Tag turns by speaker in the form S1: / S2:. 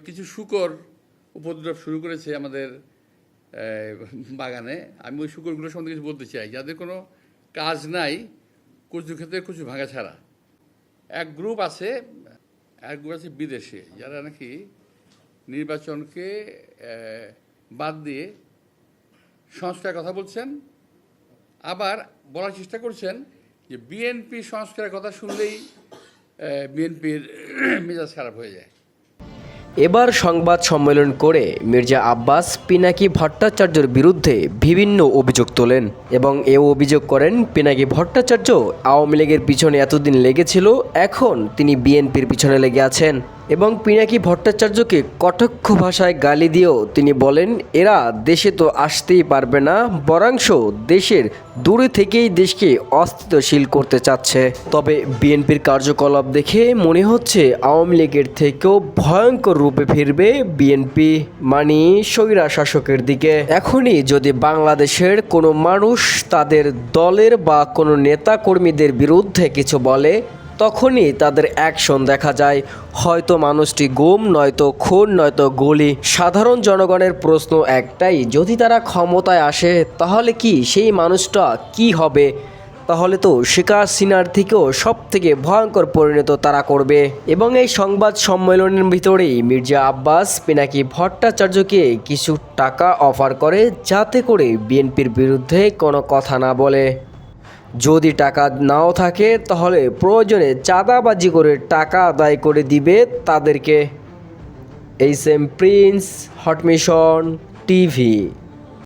S1: কিছু শূকর উপদ্রব শুরু করেছে আমাদের বাগানে। আমি ওই শূকরগুলোর সম্বন্ধে কিছু বলতে চাই, যাদের কোনো কাজ নাই কচু ক্ষেত্রে কচু ভাঙা ছাড়া। এক গ্রুপ আছে বিদেশে, যারা নাকি নির্বাচনকে বাদ দিয়ে সংস্কারের কথা বলছেন, আবার বলার চেষ্টা করছেন যে বিএনপি সংস্কারের কথা শুনলেই বিএনপির মেজাজ খারাপ হয়ে যায়।
S2: এবার সংবাদ সম্মেলন করে মির্জা আব্বাস পিনাকি ভট্টাচার্যের বিরুদ্ধে বিভিন্ন অভিযোগ তোলেন এবং এও অভিযোগ করেন পিনাকি ভট্টাচার্য আওয়ামী লীগের পিছনে এতদিন লেগেছিল, এখন তিনি বিএনপির পিছনে লেগে আছেন। এবং পিনাকি ভট্টাচার্যকে কটাক্ষ ভাষায় গালি দিয়েও তিনি বলেন, এরা দেশে তো আসতেই পারবে না, বরঞ্চ দেশের দূরে থেকেই দেশকে অস্থিতিশীল করতে চাচ্ছে। তবে বিএনপির কার্যকলাপ দেখে মনে হচ্ছে আওয়ামী লীগের থেকেও ভয়ঙ্কর রূপে ফিরবে বিএনপি, মানে স্বৈরা শাসকের দিকে। এখনই যদি বাংলাদেশের কোনো মানুষ তাদের দলের বা কোনো নেতা কর্মীদের বিরুদ্ধে কিছু বলে, তখনই তাদের অ্যাকশন দেখা যায়, হয়তো মানুষটি গুম, নয়তো খুন, নয়তো গুলি। সাধারণ জনগণের প্রশ্ন একটাই, যদি তারা ক্ষমতায় আসে তাহলে কি সেই মানুষটা কি হবে? তাহলে তো শেখ হাসিনার থেকেও সব থেকে ভয়ঙ্কর পরিণত তারা করবে। এবং এই সংবাদ সম্মেলনের ভিতরেই মির্জা আব্বাস পিনাকি ভট্টাচার্যকে কিছু টাকা অফার করে, যাতে করে বিএনপির বিরুদ্ধে কোনো কথা না বলে। যদি টাকা নাও থাকে তাহলে প্রয়োজনে চাঁদাবাজি করে টাকা আদায় করে দিবে তাদেরকে। H M Prince, hot mission TV.